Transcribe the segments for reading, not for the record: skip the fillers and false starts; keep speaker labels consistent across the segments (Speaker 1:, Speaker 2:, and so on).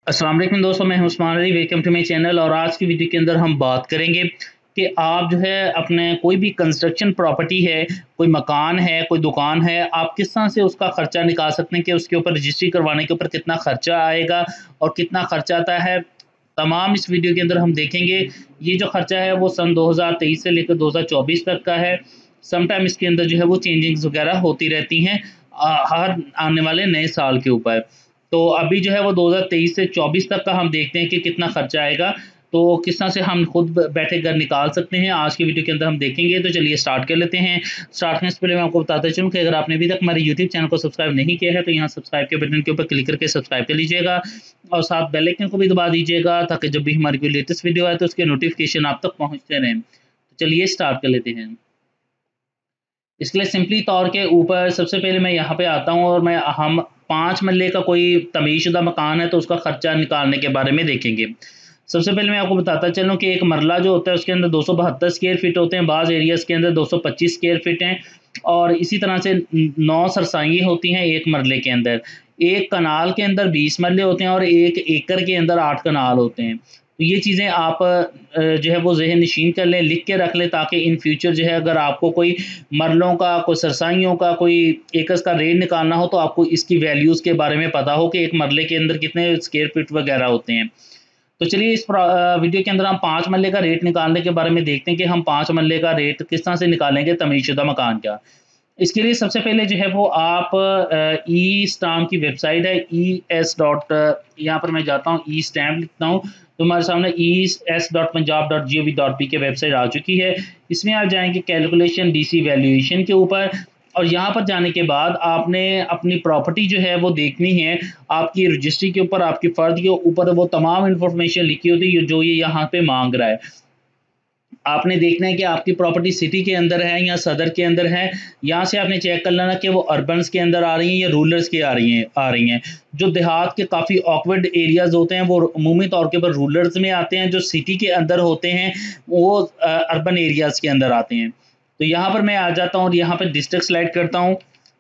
Speaker 1: अस्सलाम वालेकुम दोस्तों, मैं हूं Usman Ali. Welcome to my channel. और आज की वीडियो के अंदर हम बात करेंगे कि आप जो है अपने कोई भी कंस्ट्रक्शन प्रॉपर्टी है, कोई मकान है, कोई दुकान है, आप किस तरह से उसका खर्चा निकाल सकते हैं कि उसके ऊपर रजिस्ट्री करवाने के ऊपर कितना खर्चा आएगा और कितना खर्चा आता है। तमाम इस वीडियो के अंदर हम देखेंगे। ये जो खर्चा है वो सन 2023 से लेकर 2024 तक का है। समटाइम इसके अंदर जो है वो चेंजिंग्स वगैरह होती रहती हैं हर आने वाले नए साल के ऊपर। तो अभी जो है वो 2023 से 24 तक का हम देखते हैं कि कितना खर्चा आएगा, तो किस तरह से हम खुद बैठे घर निकाल सकते हैं, आज की वीडियो के अंदर हम देखेंगे। तो चलिए स्टार्ट कर लेते हैं। स्टार्ट करने से पहले मैं आपको बताता चलूँ कि अगर आपने अभी तक हमारे यूट्यूब चैनल को सब्सक्राइब नहीं किया है तो यहाँ सब्सक्राइब के बटन के ऊपर क्लिक करके सब्सक्राइब कर लीजिएगा और साथ बेल आइकन को भी दबा दीजिएगा ताकि जब भी हमारी कोई लेटेस्ट वीडियो आए तो उसके नोटिफिकेशन आप तक पहुँचते रहें। तो चलिए स्टार्ट कर लेते हैं। इसके लिए सिंपली तौर के ऊपर सबसे पहले मैं यहाँ पे आता हूँ और मैं हम 5 मरले का कोई तमीज़शुदा मकान है तो उसका खर्चा निकालने के बारे में देखेंगे। सबसे पहले मैं आपको बताता चलूँ कि एक मरला जो होता है उसके अंदर 272 स्क्वायर फीट होते हैं, बाज़ एरियाज़ के अंदर 225 स्क्वायर फीट हैं और इसी तरह से 9 सरसाइयाँ होती हैं एक मरले के अंदर। एक कनाल के अंदर 20 मरले होते हैं और 1 एकड़ के अंदर 8 कनाल होते हैं। तो ये चीज़ें आप जो है वो ज़हन नशीन कर लें, लिख के रख लें ताकि इन फ्यूचर जो है अगर आपको कोई मरलों का, कोई सरसाइयों का, कोई एकड़ का रेट निकालना हो तो आपको इसकी वैल्यूज़ के बारे में पता हो कि एक मरले के अंदर कितने स्क्वायर फीट वगैरह होते हैं। तो चलिए इस वीडियो के अंदर हम 5 मरले का रेट निकालने के बारे में देखते हैं कि हम 5 मरले का रेट किस तरह से निकालेंगे तमीज़शुदा मकान का। इसके लिए सबसे पहले जो है वो आप ई स्टाम्प की वेबसाइट है ई एस डॉट, यहाँ पर मैं जाता हूँ ई स्टैम्प लिखता हूँ तो हमारे सामने E S dot Punjab dot G O V dot P K website आ चुकी है। इसमें आप जाएंगे कैलकुलेशन डीसी वैल्यूएशन के ऊपर और यहाँ पर जाने के बाद आपने अपनी प्रॉपर्टी जो है वो देखनी है। आपकी रजिस्ट्री के ऊपर, आपकी फ़र्द के ऊपर वो तमाम इन्फॉर्मेशन लिखी होती है जो ये यहाँ पे मांग रहा है। आपने देखना है कि आपकी प्रॉपर्टी सिटी के अंदर है या सदर के अंदर है। यहाँ से आपने चेक कर लेना कि वो अर्बन्स के अंदर आ रही हैं या रूरल्स की आ रही हैं। जो देहात के काफ़ी ऑकवर्ड एरियाज़ होते हैं वो अमूमी तौर के ऊपर रूरल्स में आते हैं, जो सिटी के अंदर होते हैं वो अर्बन एरियाज़ के अंदर आते हैं। तो यहाँ पर मैं आ जाता हूँ और यहाँ पर डिस्ट्रिक्ट सेलेक्ट करता हूँ।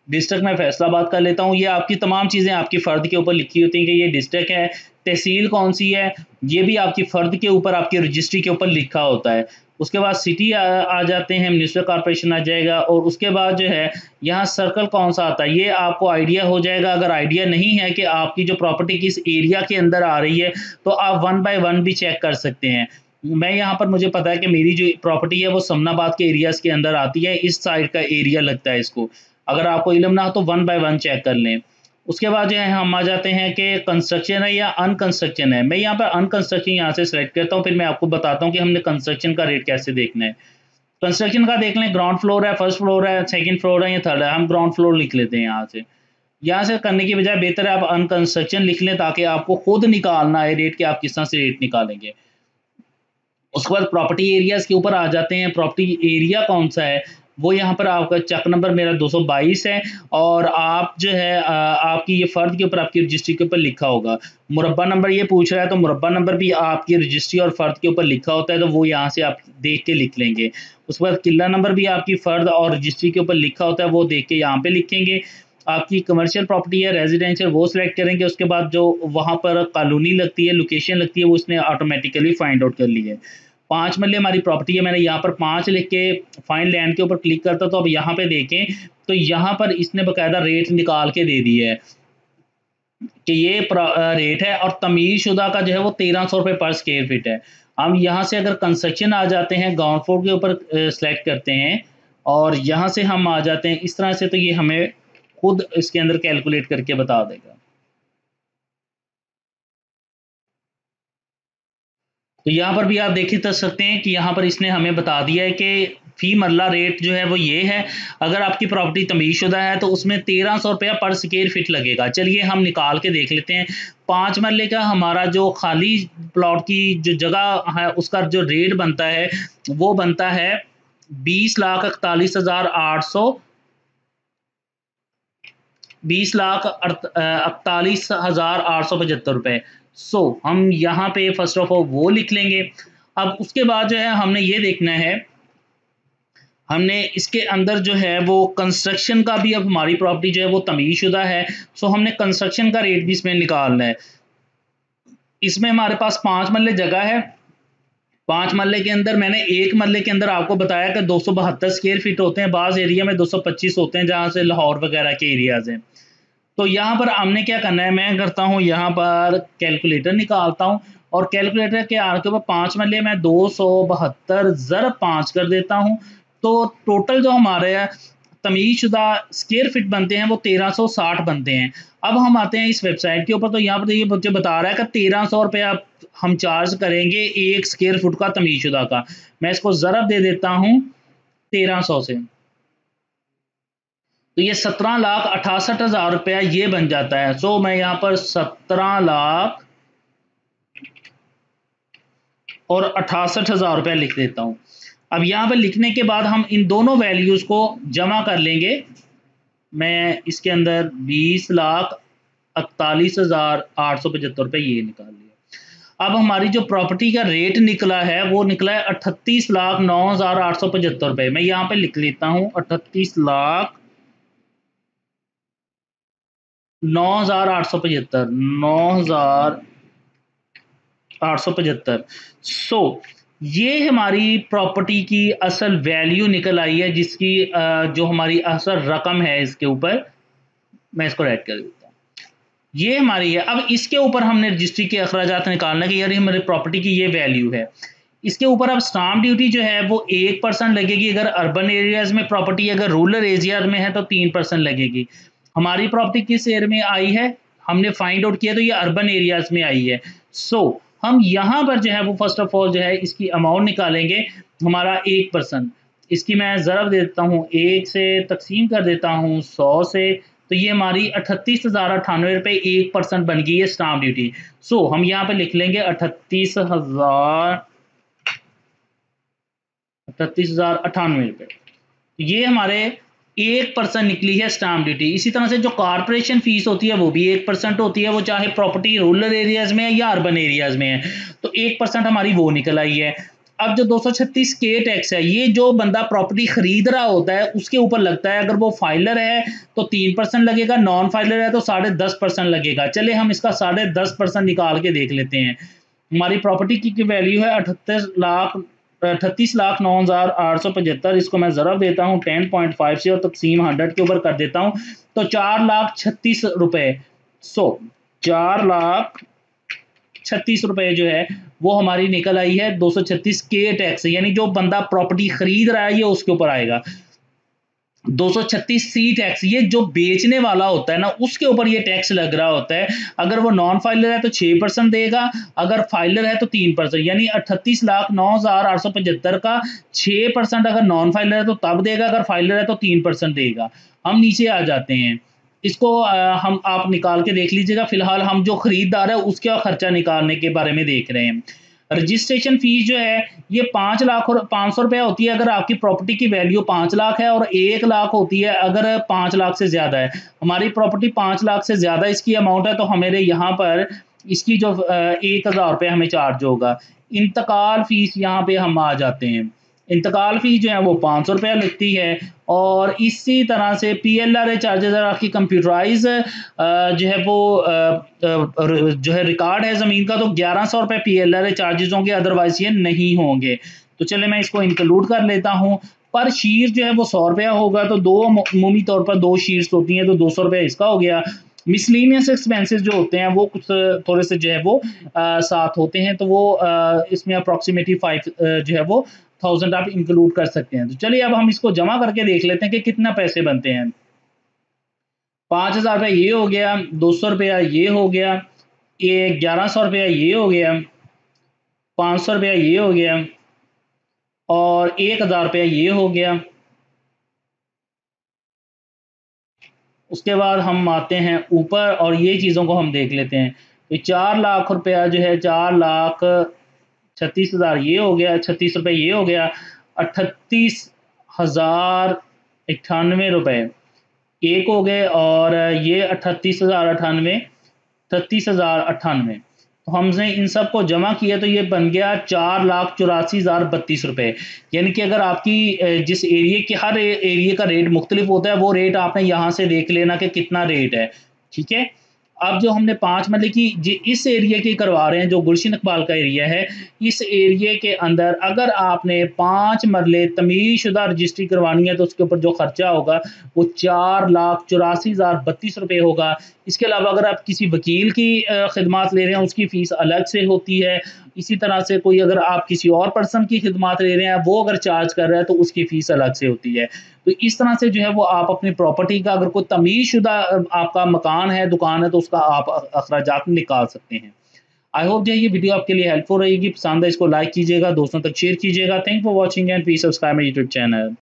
Speaker 1: डिस्ट्रिक्ट में फैसलाबाद कर लेता हूँ। ये आपकी तमाम चीज़ें आपकी फ़र्द के ऊपर लिखी होती हैं कि ये डिस्ट्रिक्ट है। तहसील कौन सी है ये भी आपकी फ़र्द के ऊपर, आपकी रजिस्ट्री के ऊपर लिखा होता है। उसके बाद सिटी आ जाते हैं, म्युनिसिपल कॉर्पोरेशन आ जाएगा और उसके बाद जो है यहाँ सर्कल कौन सा आता है ये आपको आइडिया हो जाएगा। अगर आइडिया नहीं है कि आपकी जो प्रॉपर्टी किस एरिया के अंदर आ रही है तो आप 1 बाय 1 भी चेक कर सकते हैं। मैं यहाँ पर, मुझे पता है कि मेरी जो प्रॉपर्टी है वो समनाबाद के एरियाज़ के अंदर आती है, इस साइड का एरिया लगता है इसको। अगर आपको इल्म ना हो तो 1 बाय 1 चेक कर लें। उसके बाद जो है हम आ जाते हैं कि कंस्ट्रक्शन है या अनकंस्ट्रक्शन है। मैं यहाँ पर अनकंस्ट्रक्शन यहाँ से सेलेक्ट करता हूँ, फिर मैं आपको बताता हूँ कि हमने कंस्ट्रक्शन का रेट कैसे देखना है। कंस्ट्रक्शन का देख लें, ग्राउंड फ्लोर है, फर्स्ट फ्लोर है, सेकंड फ्लोर है या थर्ड है। हम ग्राउंड फ्लोर लिख लेते हैं यहाँ से। यहाँ से करने की बजाय बेहतर है आप अनकंस्ट्रक्शन लिख लें ताकि आपको खुद निकालना है रेट कि आप किस तरह से रेट निकालेंगे। उसके बाद प्रॉपर्टी एरियाज़ के ऊपर आ जाते हैं। प्रॉपर्टी एरिया कौन-सा है, वो यहाँ पर आपका चक नंबर मेरा 222 है और आप जो है आपकी ये फ़र्द के ऊपर, आपकी रजिस्ट्री के ऊपर लिखा होगा। मुरब्बा नंबर ये पूछ रहा है तो मुरब्बा नंबर भी आपकी रजिस्ट्री और फ़र्द के ऊपर लिखा होता है तो वो यहाँ से आप देख के लिख लेंगे। उसके बाद किला नंबर भी आपकी फ़र्द और रजिस्ट्री के ऊपर लिखा होता है, वो देख के यहाँ पे लिखेंगे। आपकी कमर्शियल प्रॉपर्टी है, रेज़िडेंशियल, वो सिलेक्ट करेंगे। उसके बाद जो वहाँ पर कॉलोनी लगती है, लोकेशन लगती है, वो इसने ऑटोमेटिकली फाइंड आउट कर ली है। 5 मरले हमारी प्रॉपर्टी है, मैंने यहाँ पर 5 लिख के फाइंड लैंड के ऊपर क्लिक करता तो अब यहाँ पे देखें तो यहाँ पर इसने बाकायदा रेट निकाल के दे दी है कि ये रेट है और तमीज़शुदा का जो है वो 1300 रुपये पर स्क्वायर फीट है। हम यहाँ से अगर कंस्ट्रक्शन आ जाते हैं, ग्राउंड फ्लोर के ऊपर सेलेक्ट करते हैं और यहाँ से हम आ जाते हैं इस तरह से, तो ये हमें खुद इसके अंदर कैलकुलेट करके बता देगा। तो यहाँ पर भी आप देख ही सकते हैं कि यहाँ पर इसने हमें बता दिया है कि फ़ी मरला रेट जो है वो ये है। अगर आपकी प्रॉपर्टी तमीज़शुदा है तो उसमें 1300 रुपया पर स्क्वायर फीट लगेगा। चलिए हम निकाल के देख लेते हैं। 5 मरले का हमारा जो खाली प्लॉट की जो जगह है उसका जो रेट बनता है वो बनता है 20,41,800, 20,41,875 रुपये। सो हम यहाँ पे फर्स्ट ऑफ ऑल वो लिख लेंगे। अब उसके बाद जो है हमने ये देखना है, हमने इसके अंदर जो है वो कंस्ट्रक्शन का भी, अब हमारी प्रॉपर्टी जो है वो तमीज़शुदा है, सो हमने कंस्ट्रक्शन का रेट भी इसमें निकालना है। इसमें हमारे पास 5 मरले जगह है। 5 मरले के अंदर मैंने एक मरले के अंदर आपको बताया कि 272 स्क्वायर फीट होते हैं, बाज़ एरिया में 225 होते हैं जहाँ से लाहौर वगैरह के एरियाज़ हैं। तो यहाँ पर हमने क्या करना है, मैं करता हूँ यहाँ पर कैलकुलेटर निकालता हूँ और कैलकुलेटर के आर के ऊपर 5 मरले मैं 272 ज़रब 5 कर देता हूँ। तो टोटल जो हमारे तमीज़शुदा स्क्वायर फीट बनते हैं वो 1360 बनते हैं। अब हम आते हैं इस वेबसाइट के ऊपर, तो यहाँ पर ये मुझे बता रहा है कि 1300 रुपया हम चार्ज करेंगे एक स्क्वायर फुट का तमीज़शुदा का। मैं इसको ज़रब दे देता हूँ 1300 से, तो ये 17,68,000 रुपया ये बन जाता है। सो मैं यहाँ पर 17 लाख और 68,000 रुपया लिख देता हूँ। अब यहाँ पर लिखने के बाद हम इन दोनों वैल्यूज़ को जमा कर लेंगे। मैं इसके अंदर 20,41,875 रुपये ये निकाल लिया। अब हमारी जो प्रॉपर्टी का रेट निकला है वो निकला है 38,09,875 रुपये। मैं यहाँ पे लिख लेता हूँ 38,09,875 9,875। सो ये हमारी प्रॉपर्टी की असल वैल्यू निकल आई है, जिसकी जो हमारी असल रकम है इसके ऊपर मैं इसको ऐड कर देता हूँ। ये हमारी है। अब इसके ऊपर हमने रजिस्ट्री के अखराजात निकालना कि यार हमारी प्रॉपर्टी की ये वैल्यू है। इसके ऊपर अब स्टाम्प ड्यूटी जो है वो 1% लगेगी अगर अर्बन एरियाज में प्रॉपर्टी, अगर रूरल एरिया में है तो 3% लगेगी। हमारी प्रॉपर्टी किस एरिया में आई है हमने फाइंड आउट किया, तो ये अर्बन एरियाज में आई है। सो हम यहाँ पर जो है वो फर्स्ट ऑफ ऑल जो है इसकी अमाउंट निकालेंगे, हमारा 1%। इसकी मैं ज़रब देता हूँ 1 से तकसीम कर देता हूँ 100 से, तो ये हमारी 38,098 रुपये 1% बन गई है स्टाम्प ड्यूटी। सो हम यहाँ पे लिख लेंगे 38,098 रुपये। ये हमारे 1% निकली है स्टाम्प ड्यूटी। इसी तरह से जो कारपोरेशन फीस होती है वो भी 1% होती है, वो चाहे प्रॉपर्टी रूरल एरियाज में है या अर्बन एरियाज में है, तो 1% हमारी वो निकल आई है। अब जो 236 के टैक्स है, ये जो बंदा प्रॉपर्टी खरीद रहा होता है उसके ऊपर लगता है। अगर वो फाइलर है तो 3% लगेगा, नॉन फाइलर है तो 10.5% लगेगा। चले हम इसका 10.5% निकाल के देख लेते हैं। हमारी प्रॉपर्टी की वैल्यू है 38,09,875। इसको मैं ज़रब देता हूँ 10.5 से और तकसीम 100 के ऊपर कर देता हूँ, तो 4,36,000 रुपये। सो 4,36,000 रुपये जो है वो हमारी निकल आई है 236 के टैक्स, यानी जो बंदा प्रॉपर्टी खरीद रहा है ये उसके ऊपर आएगा। 236 सी टैक्स, ये जो बेचने वाला होता है ना उसके ऊपर ये टैक्स लग रहा होता है। अगर वो नॉन फाइलर है तो 6% देगा, अगर फाइलर है तो 3%, यानी 38,09,875 का 6% अगर नॉन फाइलर है तो तब देगा, अगर फाइलर है तो 3% देगा। हम नीचे आ जाते हैं, इसको हम आप निकाल के देख लीजिएगा। फिलहाल हम जो खरीददार है उसका खर्चा निकालने के बारे में देख रहे हैं। रजिस्ट्रेशन फीस जो है ये 5 लाख और 500 रुपया होती है अगर आपकी प्रॉपर्टी की वैल्यू 5 लाख है, और 1 लाख होती है अगर 5 लाख से ज़्यादा है। हमारी प्रॉपर्टी 5 लाख से ज़्यादा इसकी अमाउंट है, तो हमारे यहाँ पर इसकी जो 1,000 रुपये हमें चार्ज होगा। इंतकाल फीस यहाँ पे हम आ जाते हैं। इंतकाल फ़ीस जो है वो 500 रुपया लगती है, और इसी तरह से PLRA चार्जेज़ अगर आपकी कंप्यूटराइज़ जो है वो जो है रिकॉर्ड है ज़मीन का, तो 1100 रुपये PLRA चार्जेज़ होंगे, अदरवाइज़ ये नहीं होंगे। तो चलिए मैं इसको इंक्लूड कर लेता हूँ। पर शीट जो है वो 100 रुपया होगा, तो दो अमूमी तौर पर 2 शीट्स होती हैं तो 200 रुपये इसका हो गया। मिसलेनियस एक्सपेंसेस जो होते हैं वो कुछ थोड़े से जो है वो साथ होते हैं, तो वो इसमें अप्रॉक्सीमेटली 5 जो है वो 1000 आप इंक्लूड कर सकते हैं। तो चलिए अब हम इसको जमा करके देख लेते हैं कि कितना पैसे बनते हैं। 5,000 रुपये ये हो गया, 200 रुपया ये हो गया, ये 1100 रुपया ये हो गया, 500 रुपया ये हो गया, और 1,000 रुपया ये हो गया। उसके बाद हम आते हैं ऊपर और ये चीज़ों को हम देख लेते हैं। तो 4 लाख रुपया जो है 4,36,000 ये हो गया, 36 रुपये ये हो गया, 38,098 रुपये एक हो गए, और ये 38,098 38,098। तो हमने इन सब को जमा किया तो ये बन गया 4,84,032 रुपये। यानी कि अगर आपकी जिस एरिए के हर एरिए का रेट मुख्तलिफ होता है, वो रेट आपने यहाँ से देख लेना कि कितना रेट है। ठीक है। अब जो हमने 5 मरले की इस एरिया की करवा रहे हैं, जो गुलशन इकबाल का एरिया है, इस एरिया के अंदर अगर आपने 5 मरले तमीज़शुदा रजिस्ट्री करवानी है तो उसके ऊपर जो खर्चा होगा वो 4,84,032 रुपए होगा। इसके अलावा अगर आप किसी वकील की खिदमात ले रहे हैं उसकी फ़ीस अलग से होती है। इसी तरह से कोई अगर आप किसी और पर्सन की खिदमात ले रहे हैं वो अगर चार्ज कर रहा है तो उसकी फ़ीस अलग से होती है। तो इस तरह से जो है वो आप अपनी प्रॉपर्टी का अगर कोई तमीज़शुदा आपका मकान है, दुकान है तो उसका आप अखराजात निकाल सकते हैं। आई होप जो ये वीडियो आपके लिए हेल्पफुल रहेगी। पसंद है इसको लाइक कीजिएगा, दोस्तों तक शेयर कीजिएगा। Thank for watching and please subscribe my YouTube channel.